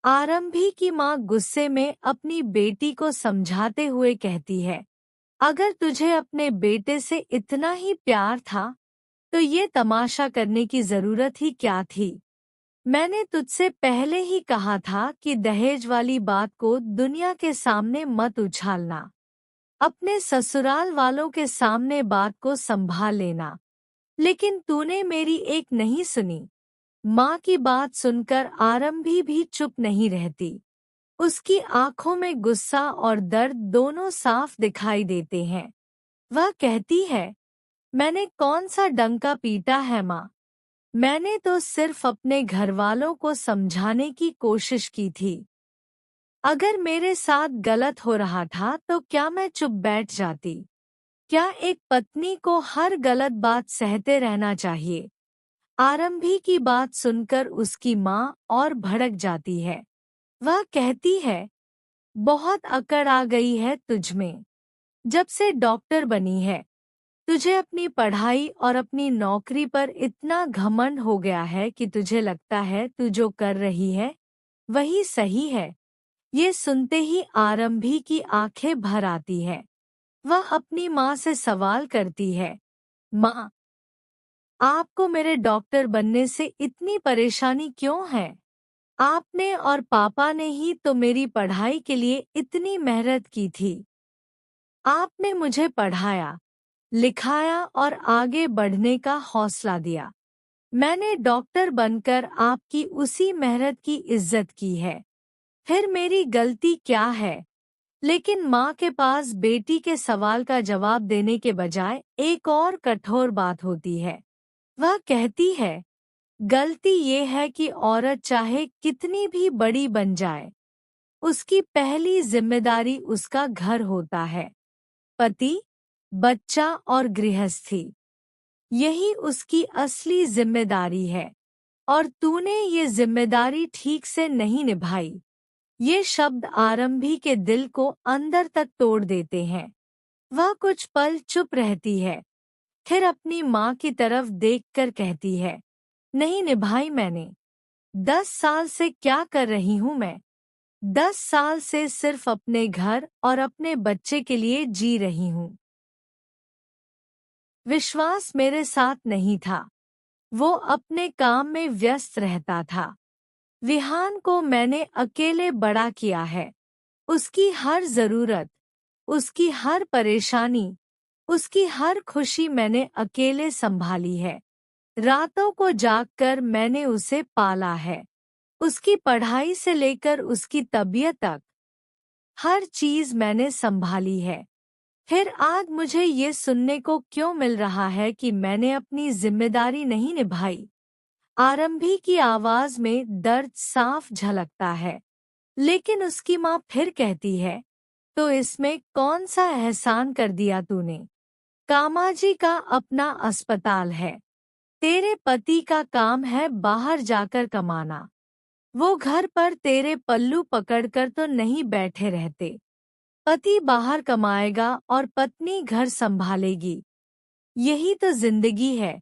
आरंभी की माँ गुस्से में अपनी बेटी को समझाते हुए कहती है, अगर तुझे अपने बेटे से इतना ही प्यार था, तो ये तमाशा करने की जरूरत ही क्या थी? मैंने तुझसे पहले ही कहा था कि दहेज वाली बात को दुनिया के सामने मत उछालना। अपने ससुराल वालों के सामने बात को संभाल लेना। लेकिन तूने मेरी एक नहीं सुनी। माँ की बात सुनकर आरंभी भी चुप नहीं रहती। उसकी आंखों में गुस्सा और दर्द दोनों साफ दिखाई देते हैं। वह कहती है, मैंने कौन सा डंका पीटा है माँ? मैंने तो सिर्फ अपने घरवालों को समझाने की कोशिश की थी। अगर मेरे साथ गलत हो रहा था तो क्या मैं चुप बैठ जाती? क्या एक पत्नी को हर गलत बात सहते रहना चाहिए? आरंभी की बात सुनकर उसकी माँ और भड़क जाती है। वह कहती है, बहुत अकड़ आ गई है तुझमें। जब से डॉक्टर बनी है, तुझे अपनी पढ़ाई और अपनी नौकरी पर इतना घमंड हो गया है कि तुझे लगता है तू जो कर रही है वही सही है। ये सुनते ही आरंभी की आंखें भर आती है। वह अपनी माँ से सवाल करती है, माँ, आपको मेरे डॉक्टर बनने से इतनी परेशानी क्यों है? आपने और पापा ने ही तो मेरी पढ़ाई के लिए इतनी मेहनत की थी। आपने मुझे पढ़ाया, लिखाया और आगे बढ़ने का हौसला दिया। मैंने डॉक्टर बनकर आपकी उसी मेहनत की इज्जत की है। फिर मेरी गलती क्या है? लेकिन माँ के पास बेटी के सवाल का जवाब देने के बजाय एक और कठोर बात होती है। वह कहती है, गलती ये है कि औरत चाहे कितनी भी बड़ी बन जाए, उसकी पहली जिम्मेदारी उसका घर होता है। पति, बच्चा और गृहस्थी, यही उसकी असली जिम्मेदारी है। और तूने ये जिम्मेदारी ठीक से नहीं निभाई। ये शब्द आरंभी के दिल को अंदर तक तोड़ देते हैं। वह कुछ पल चुप रहती है, फिर अपनी माँ की तरफ देखकर कहती है, नहीं निभाई मैंने। 10 साल से क्या कर रही हूँ मैं? 10 साल से सिर्फ अपने घर और अपने बच्चे के लिए जी रही हूँ। विश्वास मेरे साथ नहीं था। वो अपने काम में व्यस्त रहता था। विहान को मैंने अकेले बड़ा किया है। उसकी हर जरूरत, उसकी हर परेशानी, उसकी हर खुशी मैंने अकेले संभाली है। रातों को जागकर मैंने उसे पाला है। उसकी पढ़ाई से लेकर उसकी तबीयत तक हर चीज मैंने संभाली है। फिर आज मुझे ये सुनने को क्यों मिल रहा है कि मैंने अपनी जिम्मेदारी नहीं निभाई? आरंभी की आवाज में दर्द साफ झलकता है। लेकिन उसकी माँ फिर कहती है, तो इसमें कौन सा एहसान कर दिया तूने? कामाजी का अपना अस्पताल है। तेरे पति का काम है बाहर जाकर कमाना। वो घर पर तेरे पल्लू पकड़कर तो नहीं बैठे रहते। पति बाहर कमाएगा और पत्नी घर संभालेगी। यही तो जिंदगी है।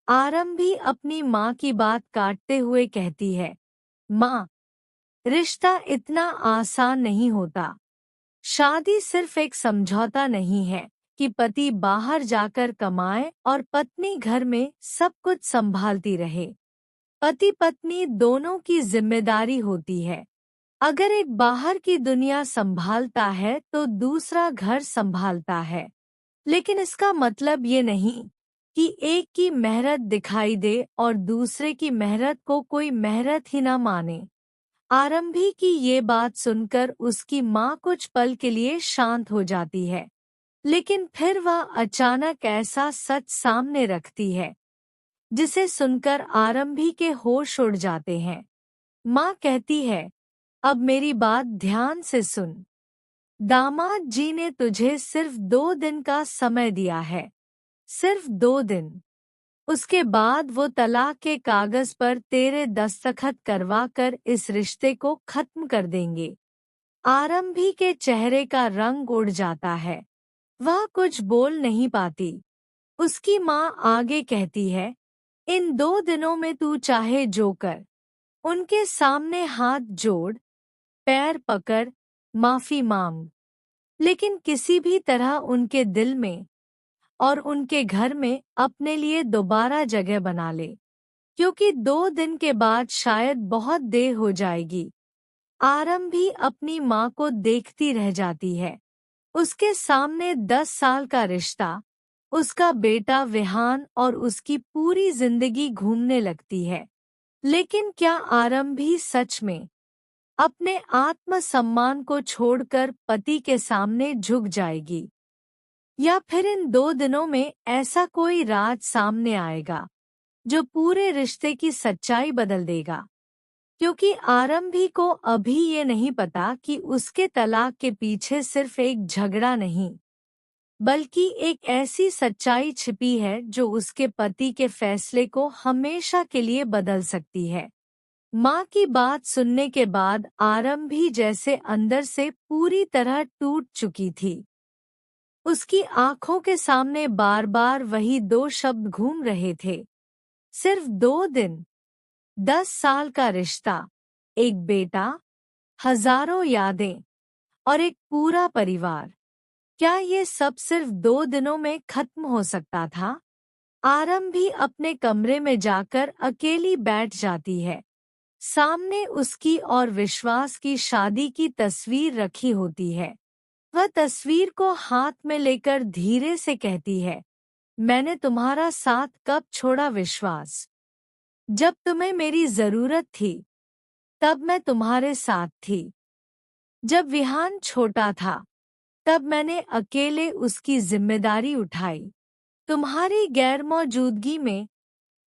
आरंभी अपनी माँ की बात काटते हुए कहती है, माँ, रिश्ता इतना आसान नहीं होता। शादी सिर्फ एक समझौता नहीं है कि पति बाहर जाकर कमाए और पत्नी घर में सब कुछ संभालती रहे। पति पत्नी दोनों की जिम्मेदारी होती है। अगर एक बाहर की दुनिया संभालता है तो दूसरा घर संभालता है। लेकिन इसका मतलब ये नहीं कि एक की मेहनत दिखाई दे और दूसरे की मेहनत को कोई मेहनत ही ना माने। आरंभी की ये बात सुनकर उसकी माँ कुछ पल के लिए शांत हो जाती है। लेकिन फिर वह अचानक ऐसा सच सामने रखती है जिसे सुनकर आरंभी के होश उड़ जाते हैं। माँ कहती है, अब मेरी बात ध्यान से सुन। दामाद जी ने तुझे सिर्फ 2 दिन का समय दिया है। सिर्फ 2 दिन। उसके बाद वो तलाक के कागज पर तेरे दस्तखत करवा कर इस रिश्ते को खत्म कर देंगे। आरंभी के चेहरे का रंग उड़ जाता है। वह कुछ बोल नहीं पाती। उसकी माँ आगे कहती है, इन 2 दिनों में तू चाहे जो कर, उनके सामने हाथ जोड़, पैर पकड़, माफी मांग। लेकिन किसी भी तरह उनके दिल में और उनके घर में अपने लिए दोबारा जगह बना ले, क्योंकि 2 दिन के बाद शायद बहुत देर हो जाएगी। आरम भी अपनी माँ को देखती रह जाती है। उसके सामने 10 साल का रिश्ता, उसका बेटा विहान और उसकी पूरी जिंदगी घूमने लगती है। लेकिन क्या आरम भी सच में अपने आत्मसम्मान को छोड़कर पति के सामने झुक जाएगी? या फिर इन 2 दिनों में ऐसा कोई राज सामने आएगा जो पूरे रिश्ते की सच्चाई बदल देगा? क्योंकि आरंभी को अभी ये नहीं पता कि उसके तलाक के पीछे सिर्फ एक झगड़ा नहीं, बल्कि एक ऐसी सच्चाई छिपी है जो उसके पति के फैसले को हमेशा के लिए बदल सकती है। माँ की बात सुनने के बाद आरंभी जैसे अंदर से पूरी तरह टूट चुकी थी। उसकी आंखों के सामने बार बार वही 2 शब्द घूम रहे थे, सिर्फ 2 दिन, 10 साल का रिश्ता, एक बेटा, हजारों यादें और एक पूरा परिवार। क्या ये सब सिर्फ 2 दिनों में खत्म हो सकता था? आरंभी अपने कमरे में जाकर अकेली बैठ जाती है। सामने उसकी और विश्वास की शादी की तस्वीर रखी होती है। वह तस्वीर को हाथ में लेकर धीरे से कहती है, मैंने तुम्हारा साथ कब छोड़ा विश्वास? जब तुम्हें मेरी जरूरत थी, तब मैं तुम्हारे साथ थी। जब विहान छोटा था, तब मैंने अकेले उसकी जिम्मेदारी उठाई। तुम्हारी गैरमौजूदगी में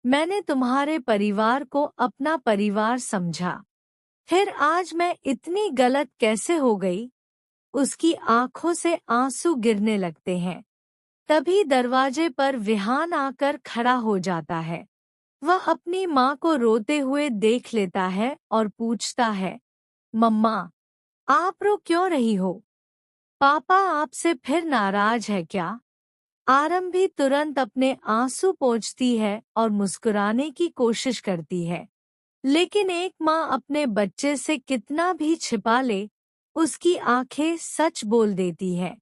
मैंने तुम्हारे परिवार को अपना परिवार समझा। फिर आज मैं इतनी गलत कैसे हो गई? उसकी आंखों से आंसू गिरने लगते हैं। तभी दरवाजे पर विहान आकर खड़ा हो जाता है। वह अपनी माँ को रोते हुए देख लेता है और पूछता है, मम्मा, आप रो क्यों रही हो? पापा आपसे फिर नाराज है क्या? आरंभी तुरंत अपने आंसू पोंछती है और मुस्कुराने की कोशिश करती है। लेकिन एक माँ अपने बच्चे से कितना भी छिपा ले, उसकी आंखें सच बोल देती है।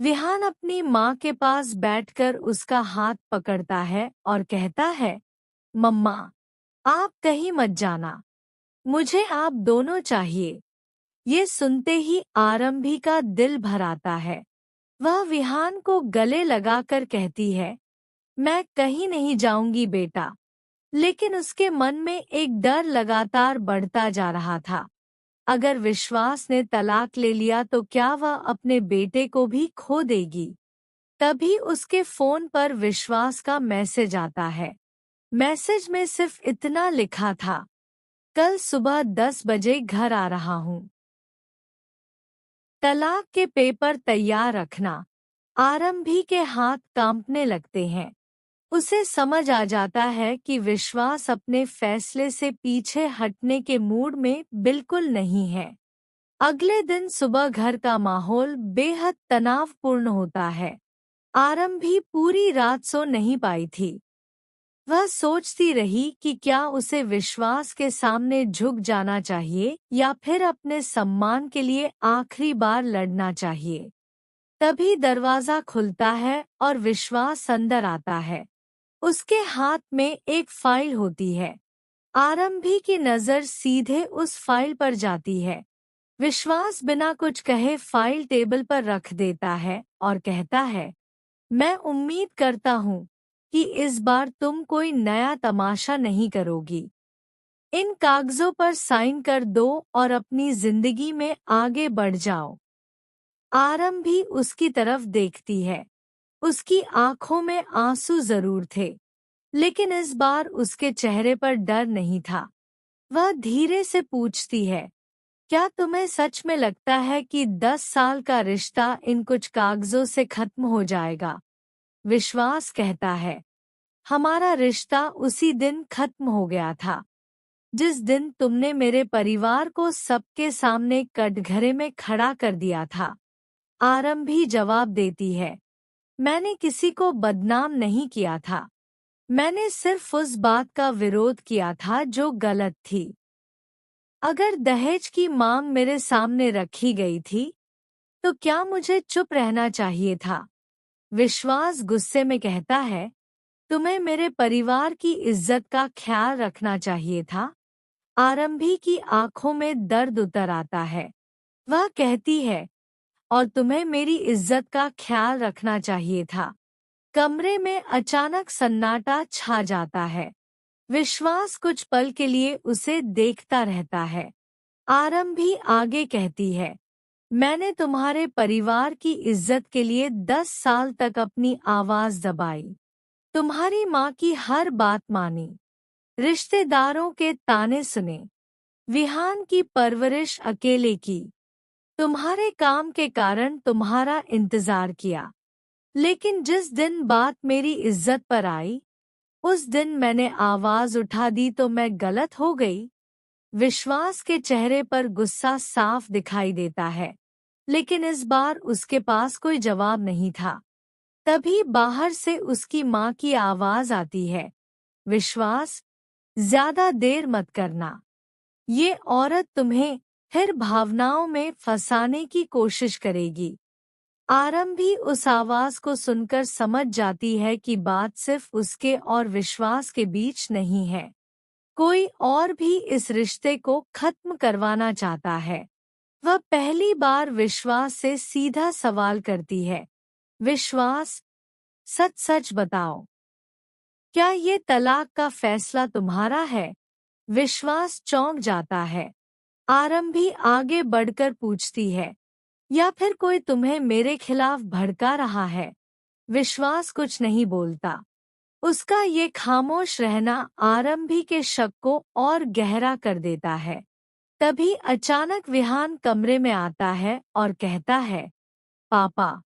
विहान अपनी माँ के पास बैठकर उसका हाथ पकड़ता है और कहता है, मम्मा, आप कहीं मत जाना, मुझे आप दोनों चाहिए। ये सुनते ही आरंभी का दिल भर आता है। वह विहान को गले लगाकर कहती है, मैं कहीं नहीं जाऊंगी बेटा। लेकिन उसके मन में एक डर लगातार बढ़ता जा रहा था। अगर विश्वास ने तलाक ले लिया तो क्या वह अपने बेटे को भी खो देगी? तभी उसके फोन पर विश्वास का मैसेज आता है। मैसेज में सिर्फ इतना लिखा था, कल सुबह 10 बजे घर आ रहा हूँ। तलाक के पेपर तैयार रखना। आरंभी के हाथ कांपने लगते हैं। उसे समझ आ जाता है कि विश्वास अपने फैसले से पीछे हटने के मूड में बिल्कुल नहीं है। अगले दिन सुबह घर का माहौल बेहद तनावपूर्ण होता है। आरंभी पूरी रात सो नहीं पाई थी। वह सोचती रही कि क्या उसे विश्वास के सामने झुक जाना चाहिए या फिर अपने सम्मान के लिए आखिरी बार लड़ना चाहिए। तभी दरवाजा खुलता है और विश्वास अंदर आता है। उसके हाथ में एक फाइल होती है। आरंभी की नजर सीधे उस फाइल पर जाती है। विश्वास बिना कुछ कहे फाइल टेबल पर रख देता है और कहता है, मैं उम्मीद करता हूँ कि इस बार तुम कोई नया तमाशा नहीं करोगी। इन कागजों पर साइन कर दो और अपनी जिंदगी में आगे बढ़ जाओ। आरंभी उसकी तरफ देखती है। उसकी आंखों में आंसू जरूर थे, लेकिन इस बार उसके चेहरे पर डर नहीं था। वह धीरे से पूछती है, क्या तुम्हें सच में लगता है कि 10 साल का रिश्ता इन कुछ कागजों से खत्म हो जाएगा? विश्वास कहता है, हमारा रिश्ता उसी दिन खत्म हो गया था, जिस दिन तुमने मेरे परिवार को सबके सामने कटघरे में खड़ा कर दिया था। आरंभी जवाब देती है, मैंने किसी को बदनाम नहीं किया था। मैंने सिर्फ उस बात का विरोध किया था जो गलत थी। अगर दहेज की मांग मेरे सामने रखी गई थी, तो क्या मुझे चुप रहना चाहिए था? विश्वास गुस्से में कहता है, तुम्हें मेरे परिवार की इज्जत का ख्याल रखना चाहिए था। आरंभी की आंखों में दर्द उतर आता है। वह कहती है, और तुम्हें मेरी इज्जत का ख्याल रखना चाहिए था। कमरे में अचानक सन्नाटा छा जाता है। विश्वास कुछ पल के लिए उसे देखता रहता है। आरंभी आगे कहती है, मैंने तुम्हारे परिवार की इज्जत के लिए 10 साल तक अपनी आवाज दबाई। तुम्हारी माँ की हर बात मानी, रिश्तेदारों के ताने सुने, विहान की परवरिश अकेले की, तुम्हारे काम के कारण तुम्हारा इंतजार किया। लेकिन जिस दिन बात मेरी इज्जत पर आई, उस दिन मैंने आवाज उठा दी तो मैं गलत हो गई। विश्वास के चेहरे पर गुस्सा साफ दिखाई देता है, लेकिन इस बार उसके पास कोई जवाब नहीं था। तभी बाहर से उसकी माँ की आवाज आती है, विश्वास, ज्यादा देर मत करना। ये औरत तुम्हें फिर भावनाओं में फंसाने की कोशिश करेगी। आरंभी उस आवाज को सुनकर समझ जाती है कि बात सिर्फ उसके और विश्वास के बीच नहीं है। कोई और भी इस रिश्ते को खत्म करवाना चाहता है। वह पहली बार विश्वास से सीधा सवाल करती है, विश्वास, सच सच बताओ, क्या ये तलाक का फैसला तुम्हारा है? विश्वास चौंक जाता है। आरंभी आगे बढ़कर पूछती है, या फिर कोई तुम्हें मेरे खिलाफ भड़का रहा है? विश्वास कुछ नहीं बोलता। उसका ये खामोश रहना आरंभी के शक को और गहरा कर देता है। तभी अचानक विहान कमरे में आता है और कहता है, पापा,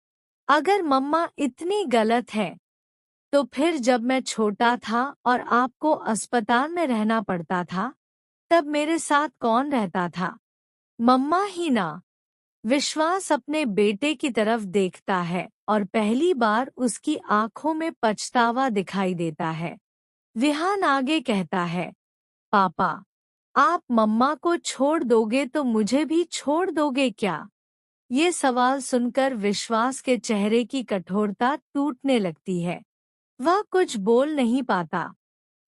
अगर मम्मा इतनी गलत है, तो फिर जब मैं छोटा था और आपको अस्पताल में रहना पड़ता था, तब मेरे साथ कौन रहता था? मम्मा ही ना। विश्वास अपने बेटे की तरफ देखता है और पहली बार उसकी आंखों में पछतावा दिखाई देता है। विहान आगे कहता है, पापा, आप मम्मा को छोड़ दोगे तो मुझे भी छोड़ दोगे क्या? ये सवाल सुनकर विश्वास के चेहरे की कठोरता टूटने लगती है। वह कुछ बोल नहीं पाता।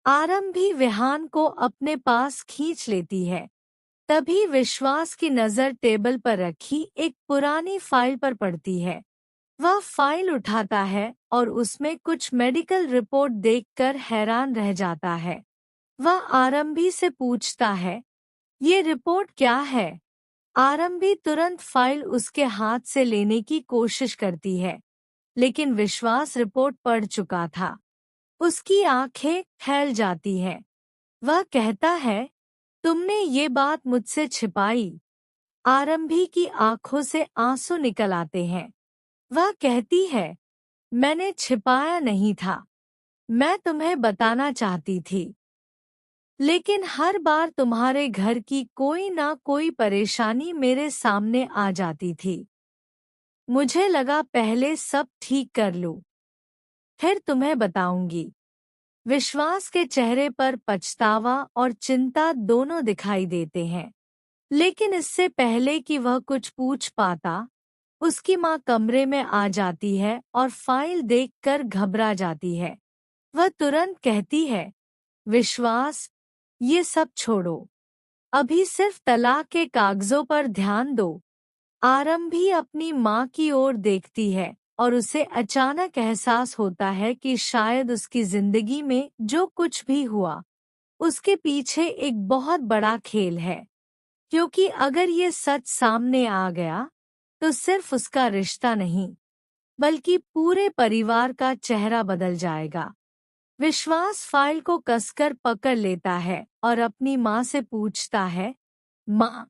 आरंभी विहान को अपने पास खींच लेती है। तभी विश्वास की नजर टेबल पर रखी एक पुरानी फाइल पर पड़ती है। वह फाइल उठाता है और उसमें कुछ मेडिकल रिपोर्ट देखकर हैरान रह जाता है। वह आरंभी से पूछता है, ये रिपोर्ट क्या है? आरंभी तुरंत फाइल उसके हाथ से लेने की कोशिश करती है, लेकिन विश्वास रिपोर्ट पढ़ चुका था। उसकी आंखें फैल जाती हैं। वह कहता है, तुमने ये बात मुझसे छिपाई। आरंभी की आंखों से आंसू निकल आते हैं। वह कहती है, मैंने छिपाया नहीं था, मैं तुम्हें बताना चाहती थी। लेकिन हर बार तुम्हारे घर की कोई ना कोई परेशानी मेरे सामने आ जाती थी। मुझे लगा पहले सब ठीक कर लूं, फिर तुम्हें बताऊंगी। विश्वास के चेहरे पर पछतावा और चिंता दोनों दिखाई देते हैं। लेकिन इससे पहले कि वह कुछ पूछ पाता, उसकी माँ कमरे में आ जाती है और फाइल देखकर घबरा जाती है। वह तुरंत कहती है, विश्वास, ये सब छोड़ो। अभी सिर्फ तलाक के कागजों पर ध्यान दो। आरंभी अपनी माँ की ओर देखती है और उसे अचानक एहसास होता है कि शायद उसकी जिंदगी में जो कुछ भी हुआ, उसके पीछे एक बहुत बड़ा खेल है। क्योंकि अगर ये सच सामने आ गया, तो सिर्फ उसका रिश्ता नहीं, बल्कि पूरे परिवार का चेहरा बदल जाएगा। विश्वास फाइल को कसकर पकड़ लेता है और अपनी माँ से पूछता है, माँ,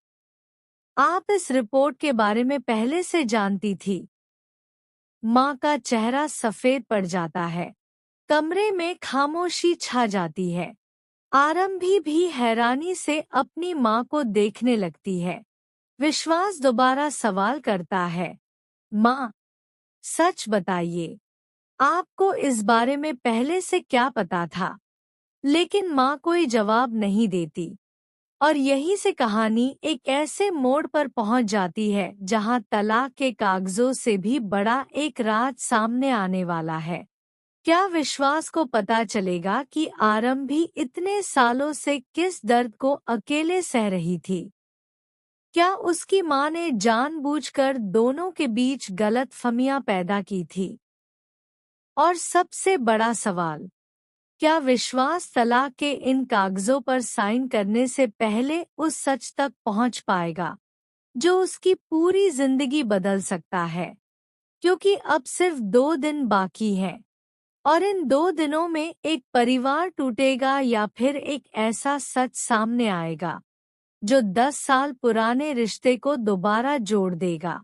आप इस रिपोर्ट के बारे में पहले से जानती थी? माँ का चेहरा सफेद पड़ जाता है। कमरे में खामोशी छा जाती है। आरंभी भी हैरानी से अपनी माँ को देखने लगती है। विश्वास दोबारा सवाल करता है, माँ, सच बताइए, आपको इस बारे में पहले से क्या पता था? लेकिन माँ कोई जवाब नहीं देती। और यहीं से कहानी एक ऐसे मोड़ पर पहुंच जाती है जहां तलाक के कागजों से भी बड़ा एक राज सामने आने वाला है। क्या विश्वास को पता चलेगा कि आरंभ भी इतने सालों से किस दर्द को अकेले सह रही थी? क्या उसकी मां ने जानबूझकर दोनों के बीच गलतफहमियां पैदा की थी? और सबसे बड़ा सवाल, क्या विश्वास तलाक के इन कागजों पर साइन करने से पहले उस सच तक पहुंच पाएगा जो उसकी पूरी जिंदगी बदल सकता है? क्योंकि अब सिर्फ 2 दिन बाकी हैं और इन 2 दिनों में एक परिवार टूटेगा या फिर एक ऐसा सच सामने आएगा जो 10 साल पुराने रिश्ते को दोबारा जोड़ देगा।